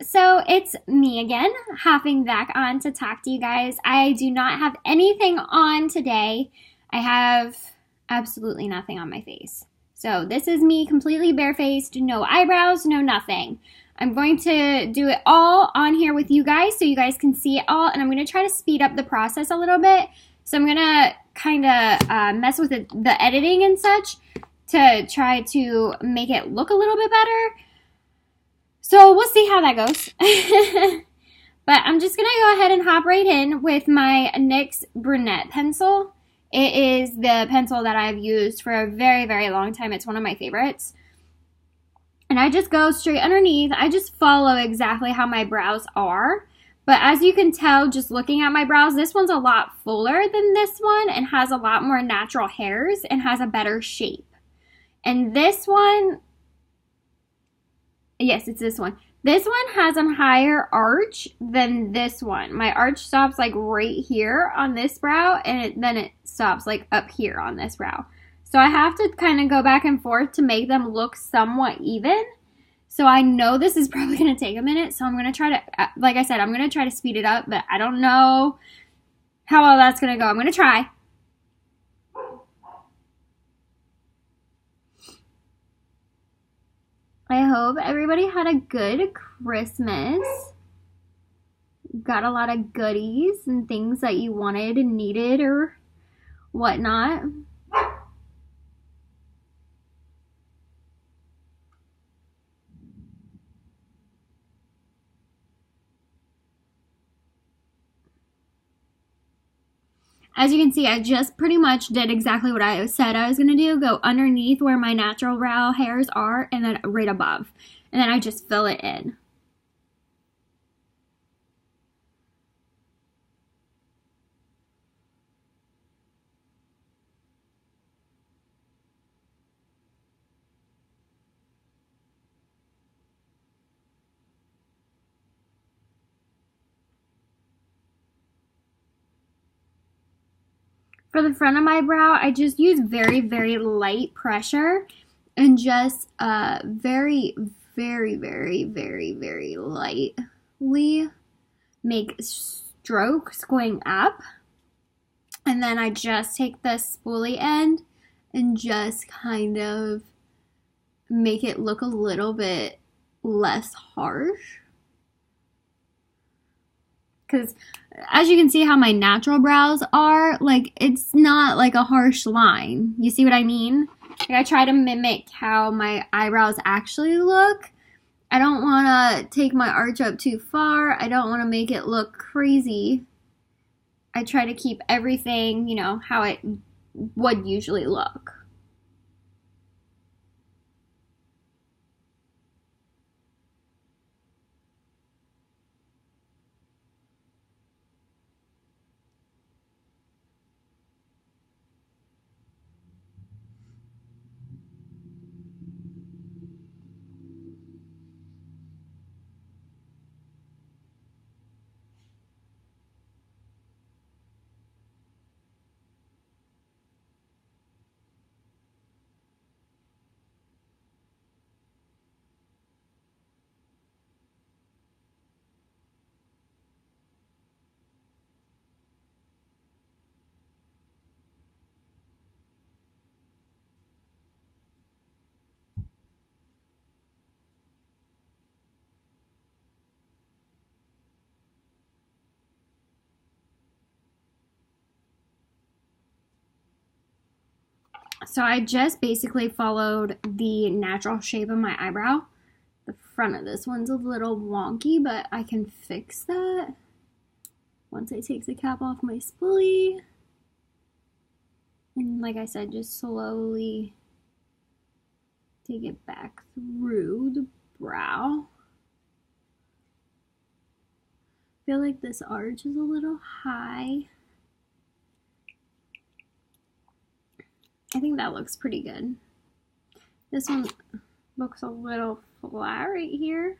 so it's me again, hopping back on to talk to you guys. I do not have anything on today. I have absolutely nothing on my face. So this is me completely barefaced, no eyebrows, no nothing. I'm going to do it all on here with you guys so you guys can see it all, and I'm going to try to speed up the process a little bit. So I'm going to kind of mess with the editing and such to try to make it look a little bit better. So we'll see how that goes. But I'm just going to go ahead and hop right in with my NYX Brunette pencil. It is the pencil that I've used for a very, very long time. It's one of my favorites. And I just go straight underneath. I just follow exactly how my brows are. But as you can tell, just looking at my brows, this one's a lot fuller than this one and has a lot more natural hairs and has a better shape. And this one... Yes, it's this one. This one has a higher arch than this one. My arch stops like right here on this brow, and then it stops like up here on this brow. So I have to kind of go back and forth to make them look somewhat even. So I know this is probably going to take a minute, so I'm going to try to, like I said, I'm going to try to speed it up, but I don't know how well that's going to go. I'm going to try. I hope everybody had a good Christmas. Got a lot of goodies and things that you wanted and needed or whatnot. As you can see, I just pretty much did exactly what I said I was going to do. Go underneath where my natural brow hairs are and then right above. And then I just fill it in. For the front of my brow, I just use very, very light pressure and just very, very, very, very, very lightly make strokes going up. And then I just take the spoolie end and just kind of make it look a little bit less harsh. Because as you can see how my natural brows are, like, it's not like a harsh line. You see what I mean? Like, I try to mimic how my eyebrows actually look. I don't want to take my arch up too far. I don't want to make it look crazy. I try to keep everything, you know, how it would usually look. So I just basically followed the natural shape of my eyebrow. The front of this one's a little wonky, but I can fix that once I take the cap off my spoolie. And like I said, just slowly take it back through the brow. I feel like this arch is a little high. I think that looks pretty good. This one looks a little flat right here.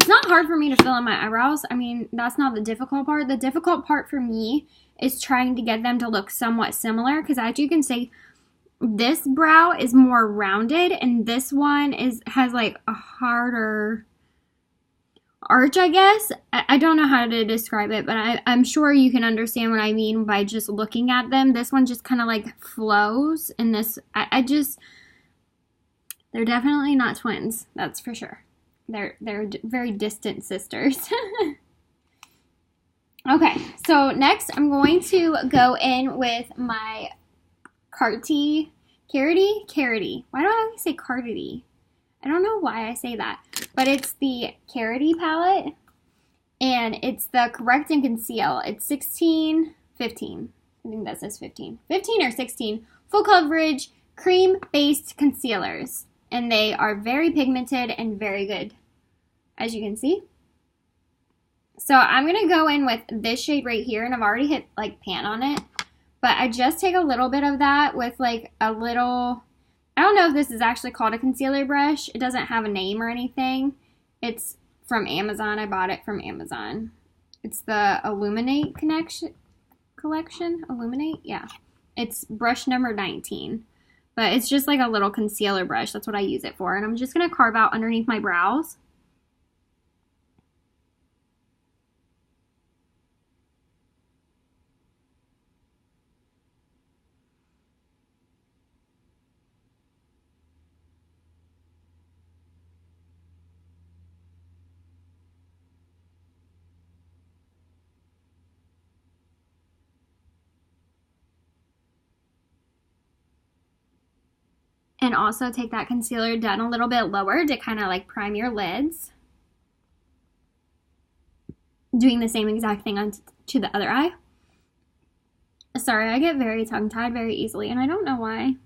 It's not hard for me to fill in my eyebrows. I mean, that's not the difficult part. The difficult part for me is trying to get them to look somewhat similar, because as you can see, this brow is more rounded and this one has like a harder arch, I guess. I don't know how to describe it, but I'm sure you can understand what I mean by just looking at them. This one just kind of like flows, and this, they're definitely not twins, that's for sure. They're very distant sisters. Okay, so next I'm going to go in with my Carity. Why do I always say Carity? I don't know why I say that, but it's the Carity palette, and it's the Correct and Conceal. It's 15. I think that says 15 or 16 full coverage cream-based concealers, and they are very pigmented and very good, as you can see. So I'm going to go in with this shade right here, and I've already hit like pan on it, but I just take a little bit of that with like a little, I don't know if this is actually called a concealer brush. It doesn't have a name or anything. It's from Amazon. I bought it from Amazon. It's the Illuminate collection. Illuminate? Yeah. It's brush number 19. But it's just like a little concealer brush. That's what I use it for. And I'm just going to carve out underneath my brows. And also take that concealer down a little bit lower to kind of like prime your lids. Doing the same exact thing on to the other eye. Sorry, I get very tongue-tied very easily, and I don't know why.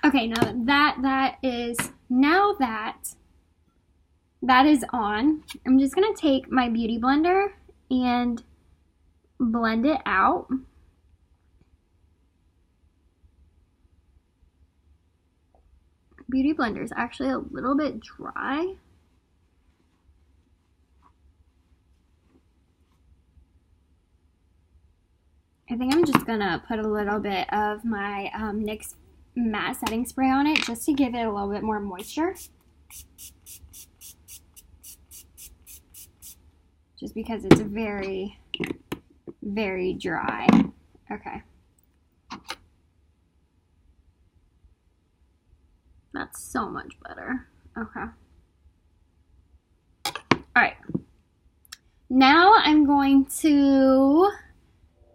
Okay, now that is on, I'm just going to take my Beauty Blender and blend it out. Beauty Blender is actually a little bit dry. I think I'm just going to put a little bit of my NYX matte setting spray on it just to give it a little bit more moisture. Just because it's very, very dry. Okay. That's so much better. Okay. All right. Now I'm going to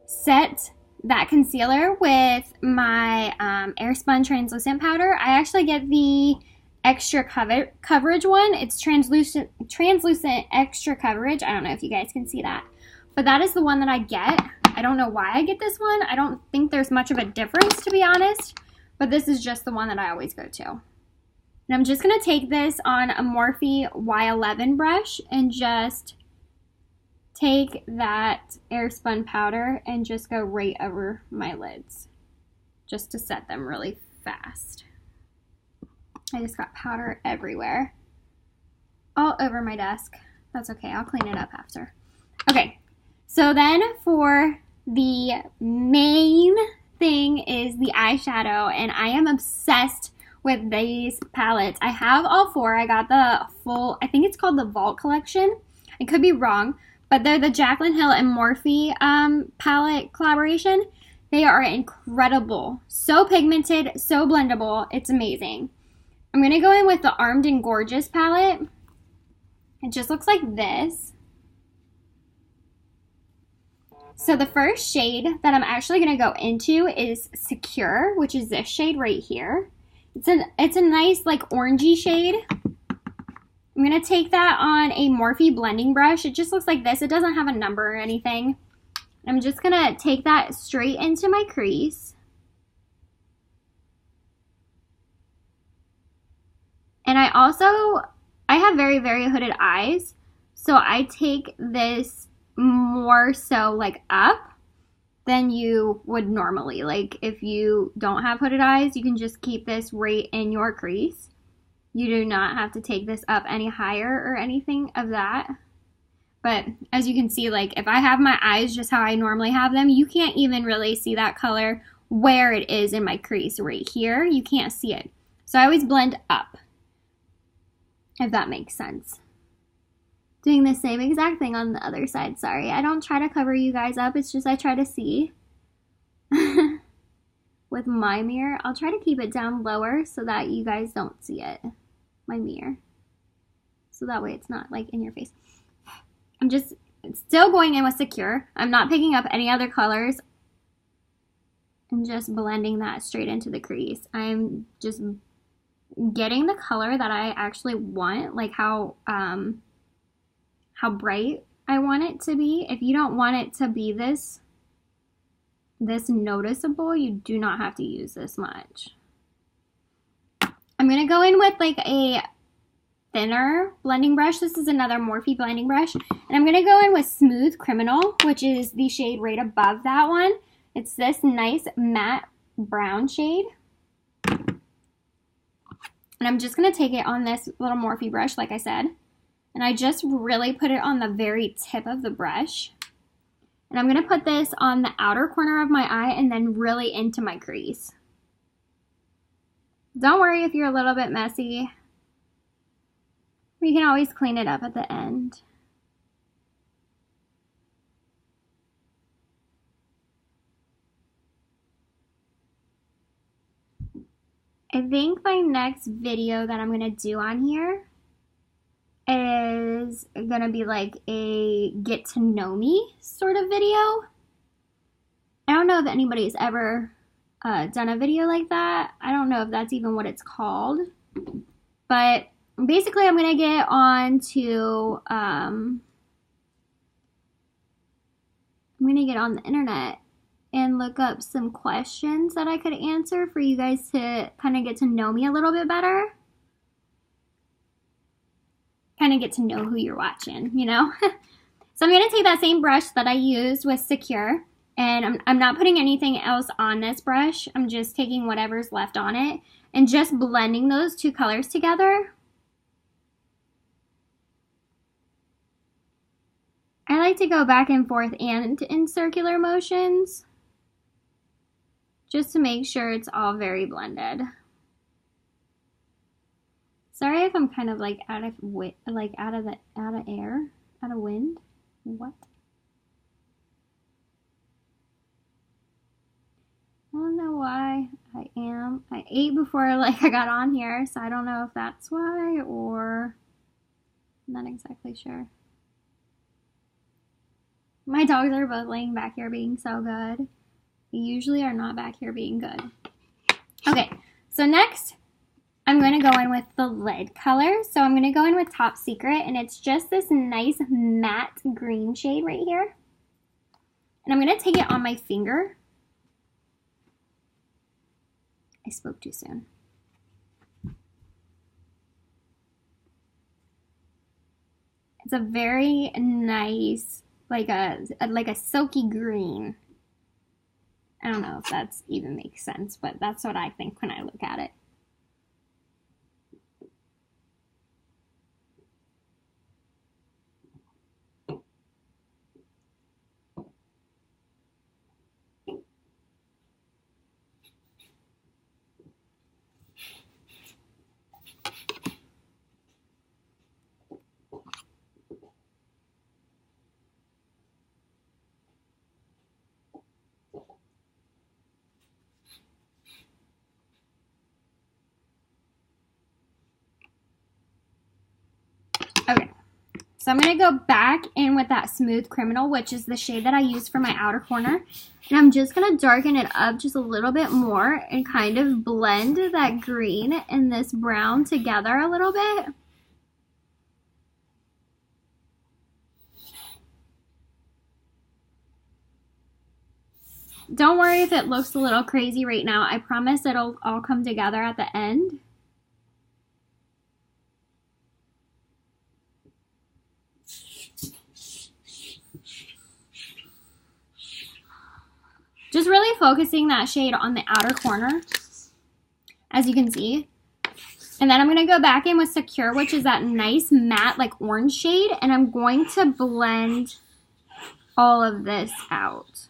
set that concealer with my Airspun translucent powder. I actually get the extra coverage one. It's translucent extra coverage. I don't know if you guys can see that, but that is the one that I get. I don't know why I get this one. I don't think there's much of a difference, to be honest, but this is just the one that I always go to. And I'm just going to take this on a Morphe Y11 brush and just take that Airspun powder and just go right over my lids just to set them really fast. I just got powder everywhere, all over my desk. That's okay, I'll clean it up after. Okay, so then for the main thing is the eyeshadow, and I am obsessed with these palettes. I have all four. I got the full, I think it's called the Vault collection. I could be wrong, but they're the Jaclyn Hill and Morphe palette collaboration. They are incredible. So pigmented, so blendable. It's amazing. I'm going to go in with the Armed and Gorgeous palette. It just looks like this. So the first shade that I'm actually going to go into is Secure, which is this shade right here. It's a nice like orangey shade. I'm going to take that on a Morphe blending brush. It just looks like this. It doesn't have a number or anything. I'm just gonna take that straight into my crease. And I have very, very hooded eyes, so I take this more so like up than you would normally. Like if you don't have hooded eyes, you can just keep this right in your crease. You do not have to take this up any higher or anything of that. But as you can see, like if I have my eyes just how I normally have them, you can't even really see that color where it is in my crease. Right here, you can't see it. So I always blend up, if that makes sense. Doing the same exact thing on the other side. Sorry, I don't try to cover you guys up. It's just I try to see. With my mirror, I'll try to keep it down lower so that you guys don't see it. My mirror. So that way it's not like in your face. I'm just still going in with Secure. I'm not picking up any other colors. I'm just blending that straight into the crease. I'm just getting the color that I actually want, like how bright I want it to be. If you don't want it to be this noticeable, you do not have to use this much. I'm gonna go in with like a thinner blending brush. This is another Morphe blending brush, and I'm gonna go in with Smooth Criminal, which is the shade right above that one. It's this nice matte brown shade. And I'm just gonna take it on this little Morphe brush, like I said, and I just really put it on the very tip of the brush. And I'm gonna put this on the outer corner of my eye and then really into my crease. Don't worry if you're a little bit messy. We can always clean it up at the end. I think my next video that I'm going to do on here is going to be like a get to know me sort of video. I don't know if anybody's ever done a video like that. I don't know if that's even what it's called. But basically I'm going to get on to, I'm going to get on the internet and look up some questions that I could answer for you guys to kind of get to know me a little bit better. Kind of get to know who you're watching, you know? So I'm going to take that same brush that I used with Secure, and I'm not putting anything else on this brush. I'm just taking whatever's left on it and just blending those two colors together. I like to go back and forth and in circular motions, just to make sure it's all very blended. Sorry if I'm kind of like out of wind. What? I don't know why I am. I ate before I got on here, so I don't know if that's why, or I'm not exactly sure. My dogs are both laying back here being so good. They usually are not back here being good. Okay, so next I'm going to go in with the lid color. So I'm going to go in with Top Secret, and it's just this nice matte green shade right here. And I'm going to take it on my finger. I spoke too soon. It's a very nice, like a silky green. I don't know if that's even makes sense, but that's what I think when I look at it. Okay, so I'm going to go back in with that Smooth Criminal, which is the shade that I used for my outer corner. And I'm just going to darken it up just a little bit more and kind of blend that green and this brown together a little bit. don't worry if it looks a little crazy right now. I promise it'll all come together at the end. Just really focusing that shade on the outer corner, as you can see. And then I'm going to go back in with Secure, which is that nice matte, like orange shade. And I'm going to blend all of this out.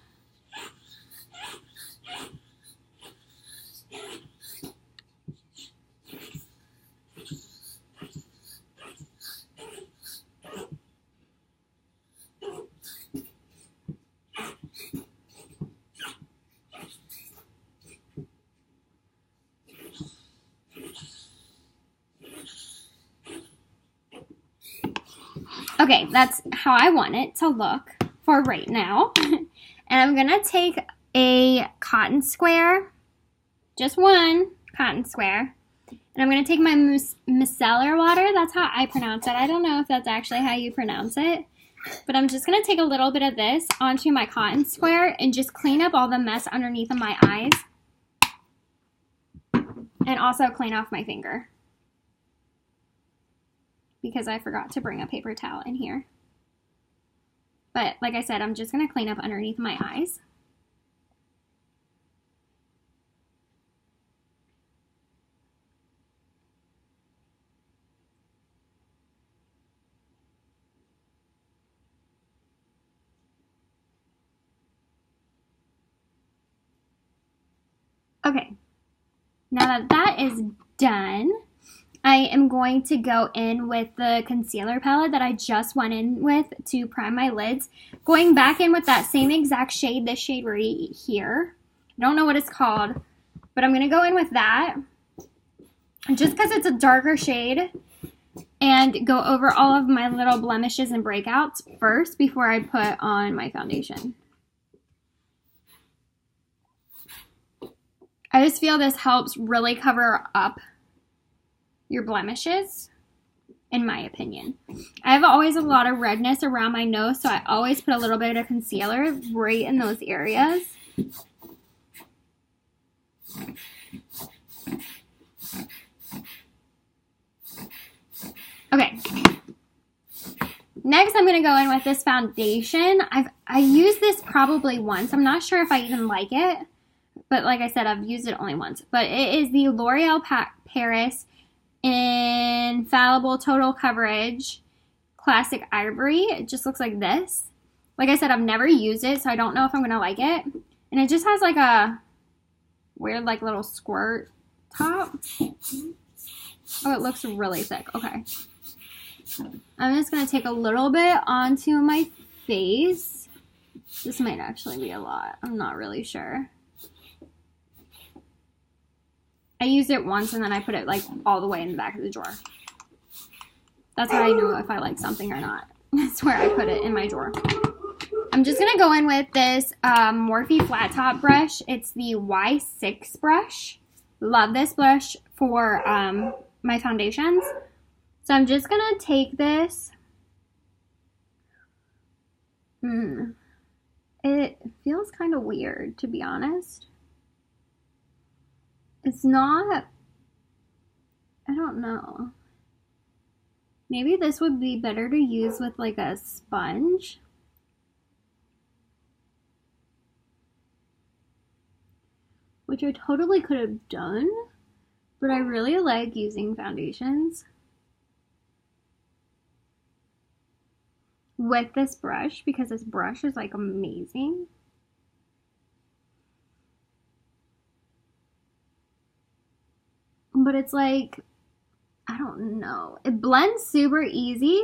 Okay, that's how I want it to look for right now. And I'm going to take a cotton square, just one cotton square, and I'm going to take my micellar water. That's how I pronounce it. I don't know if that's actually how you pronounce it, but I'm just going to take a little bit of this onto my cotton square and just clean up all the mess underneath of my eyes, and also clean off my finger, because I forgot to bring a paper towel in here. But like I said, I'm just going to clean up underneath my eyes. Okay, now that that is done, I am going to go in with the concealer palette that I just went in with to prime my lids. Going back in with that same exact shade, this shade right here. I don't know what it's called, but I'm going to go in with that just because it's a darker shade, and go over all of my little blemishes and breakouts first before I put on my foundation. I just feel this helps really cover up your blemishes, in my opinion. I have always a lot of redness around my nose, so I always put a little bit of concealer right in those areas. Okay. Next, I'm going to go in with this foundation. I used this probably once. I'm not sure if I even like it, but like I said, I've used it only once. But it is the L'Oreal Paris Infallible Total Coverage Classic Ivory. It just looks like this. Like I said, I've never used it, so I don't know if I'm going to like it. And it just has like a weird like little squirt top. Oh, it looks really thick. Okay. I'm just going to take a little bit onto my face. This might actually be a lot. I'm not really sure. I used it once and then I put it like all the way in the back of the drawer. That's how I know if I like something or not. That's where I put it, in my drawer. I'm just going to go in with this Morphe flat top brush. It's the Y6 brush. Love this brush for my foundations. So I'm just going to take this. It feels kind of weird, to be honest. It's not, I don't know. Maybe this would be better to use with like a sponge. Which I totally could have done, but I really like using foundations with this brush because this brush is like amazing. But it's like, I don't know. It blends super easy.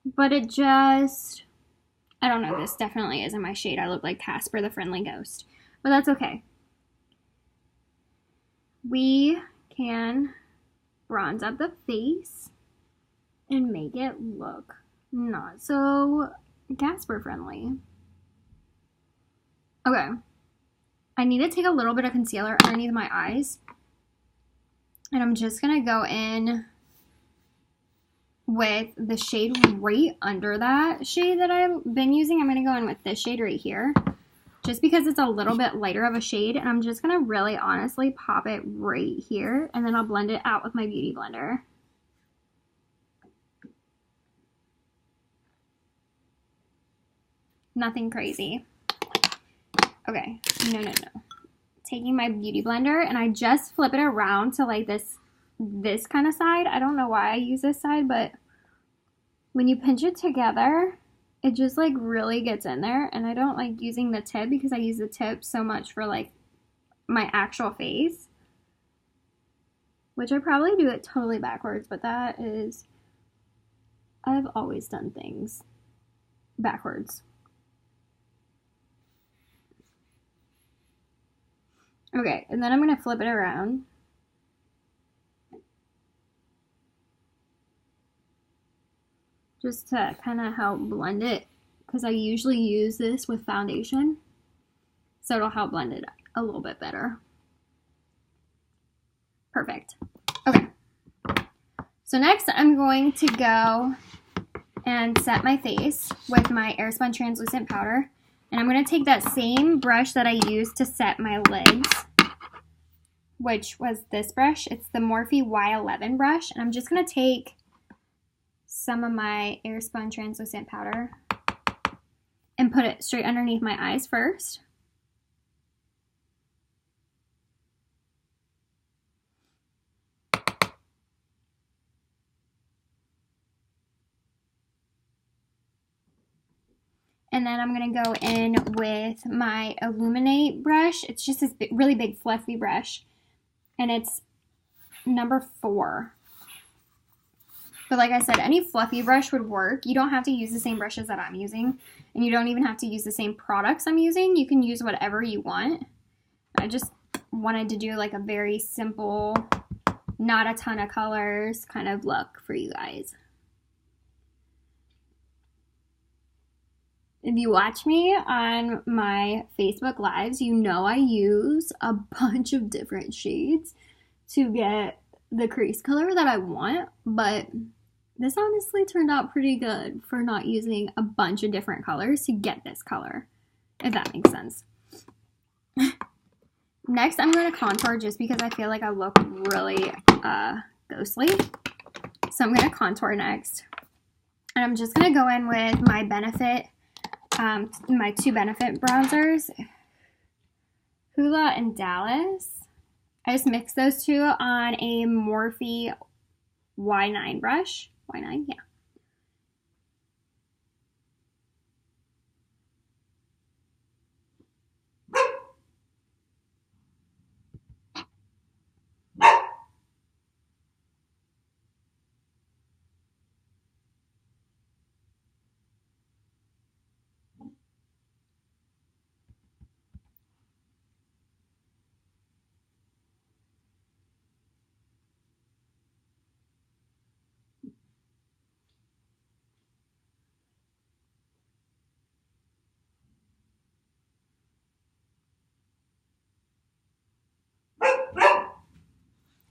But it just, I don't know. This definitely isn't my shade. I look like Casper the Friendly Ghost. But that's okay. We can bronze up the face and make it look not so Casper friendly. Okay. I need to take a little bit of concealer underneath my eyes. And I'm just going to go in with the shade right under that shade that I've been using. I'm going to go in with this shade right here, just because it's a little bit lighter of a shade, and I'm just going to really honestly pop it right here, and then I'll blend it out with my Beauty Blender. Nothing crazy. Okay, no. Taking my Beauty Blender, and I just flip it around to like this kind of side. I don't know why I use this side, but when you pinch it together, it just like really gets in there, and I don't like using the tip because I use the tip so much for like my actual face, which I probably do it totally backwards, but that is, I've always done things backwards. Okay, and then I'm going to flip it around. Just to kind of help blend it, because I usually use this with foundation, so it'll help blend it a little bit better. Perfect. Okay, so next I'm going to go and set my face with my Airspun translucent powder, and I'm going to take that same brush that I used to set my lids, which was this brush. It's the Morphe Y11 brush, and I'm just going to take some of my Airspun translucent powder and put it straight underneath my eyes first. And then I'm going to go in with my Illuminate brush. It's just this really big fluffy brush, and it's number 4. But like I said, any fluffy brush would work. You don't have to use the same brushes that I'm using, and you don't even have to use the same products I'm using. You can use whatever you want. I just wanted to do like a very simple, not a ton of colors kind of look for you guys. If you watch me on my Facebook Lives, you know I use a bunch of different shades to get the crease color that I want, but this honestly turned out pretty good for not using a bunch of different colors to get this color, if that makes sense. Next, I'm going to contour just because I feel like I look really ghostly. So I'm going to contour next. And I'm just going to go in with my Benefit, my 2 Benefit bronzers, Hoola and Dallas. I just mixed those 2 on a Morphe Y9 brush. Y9, yeah.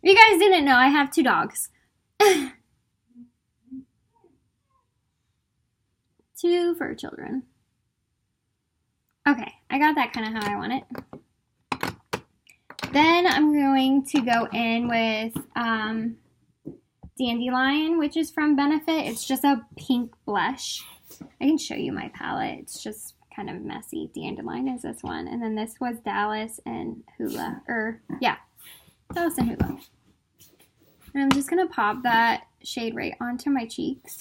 If you guys didn't know, I have 2 dogs. 2 fur children. Okay, I got that kind of how I want it. Then I'm going to go in with Dandelion, which is from Benefit. It's just a pink blush. I can show you my palette. It's just kind of messy. Dandelion is this one. And then this was Dallas and Hoola. Dallas and Hoola. And I'm just going to pop that shade right onto my cheeks.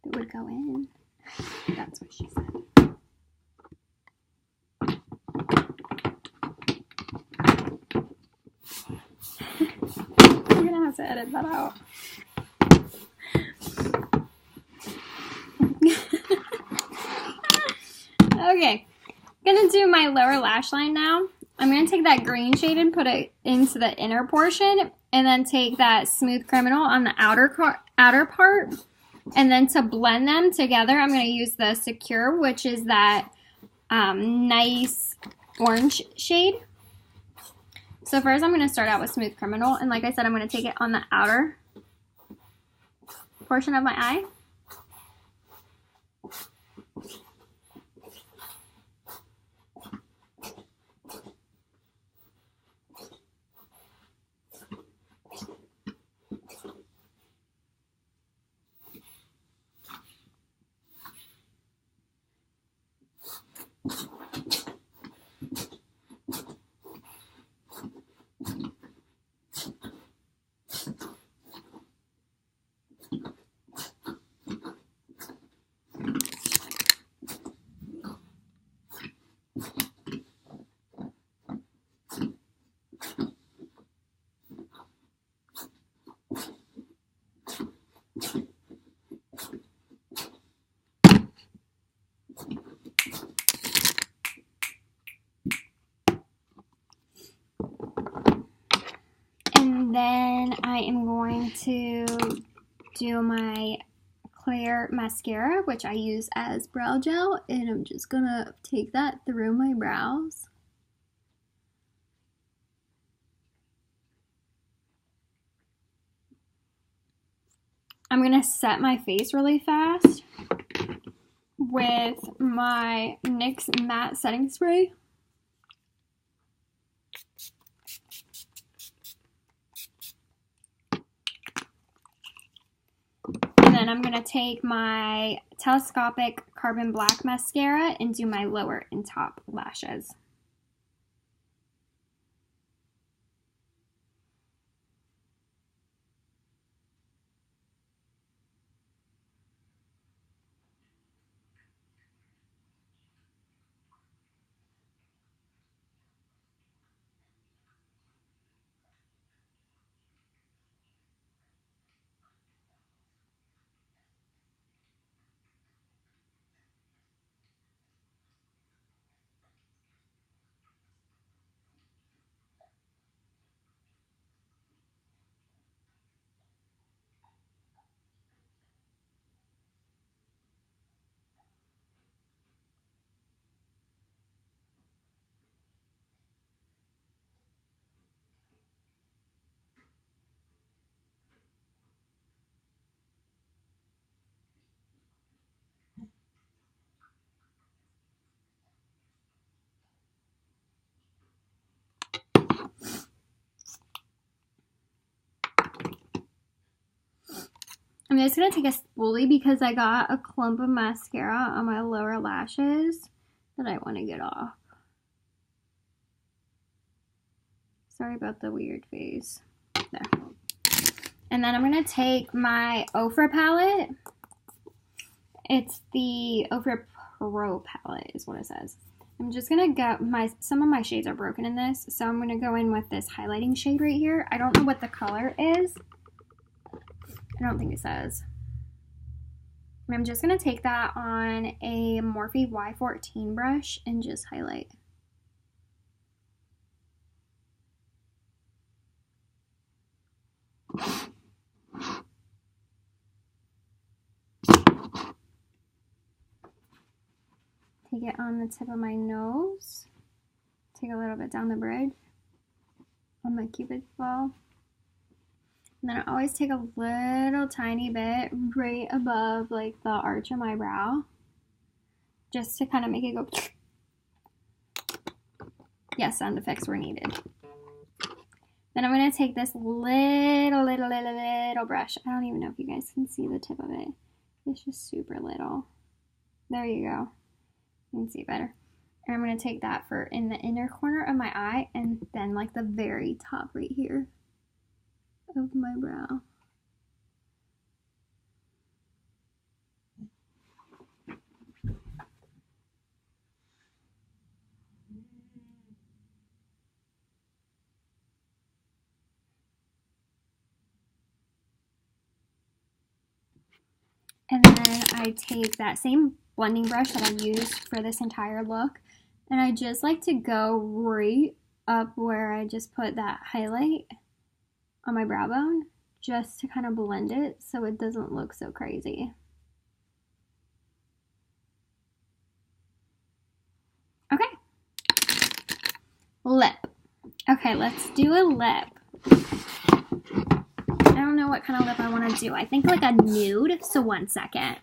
It would go in. That's what she said. I'm going to have to edit that out. Okay, I'm going to do my lower lash line now. I'm going to take that green shade and put it into the inner portion, and then take that Smooth Criminal on the outer part. And then to blend them together, I'm going to use the Secure, which is that nice orange shade. So first I'm going to start out with Smooth Criminal, and like I said, I'm going to take it on the outer portion of my eye. And then I am going to do my clear mascara, which I use as brow gel, and I'm just gonna take that through my brows. I'm gonna set my face really fast with my NYX matte setting spray. And then I'm gonna take my telescopic carbon black mascara and do my lower and top lashes. I'm just going to take a spoolie because I got a clump of mascara on my lower lashes that I want to get off. Sorry about the weird face. There. And then I'm going to take my Ofra palette. It's the Ofra Pro palette is what it says. I'm just going to go, some of my shades are broken in this, so I'm going to go in with this highlighting shade right here. I don't know what the color is. I don't think it says. And I'm just going to take that on a Morphe Y14 brush and just highlight. Take it on the tip of my nose. Take a little bit down the bridge on my cupid's bow. And then I always take a little tiny bit right above like the arch of my brow, just to kind of make it go. Yes, sound effects were needed. Then I'm going to take this little brush. I don't even know if you guys can see the tip of it. It's just super little. There you go. You can see it better. And I'm going to take that for in the inner corner of my eye and then like the very top right here of my brow. And then I take that same blending brush that I used for this entire look, and I just like to go right up where I just put that highlight on my brow bone, just to kind of blend it so it doesn't look so crazy. Okay, let's do a lip. I don't know what kind of lip I want to do. I think like a nude, so 1 second.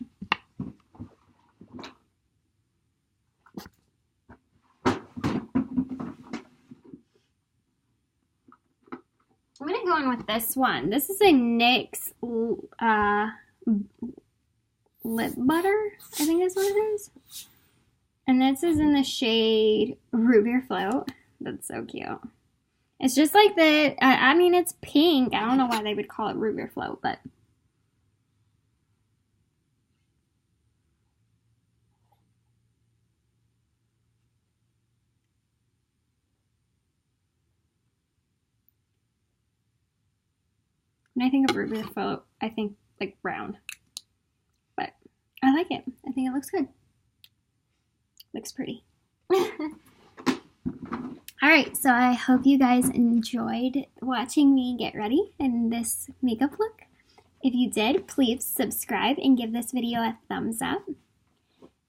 I'm going to go in with this one. This is a NYX lip butter, I think that's what it is. And this is in the shade Root Beer Float. That's so cute. It's just like the, I mean, it's pink. I don't know why they would call it Root Beer Float, but. When I think of Root Beer Float, I think like brown. But I like it. I think it looks good. Looks pretty. Alright, so I hope you guys enjoyed watching me get ready in this makeup look. If you did, please subscribe and give this video a thumbs up.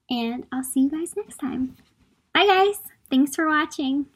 And I'll see you guys next time. Bye guys! Thanks for watching.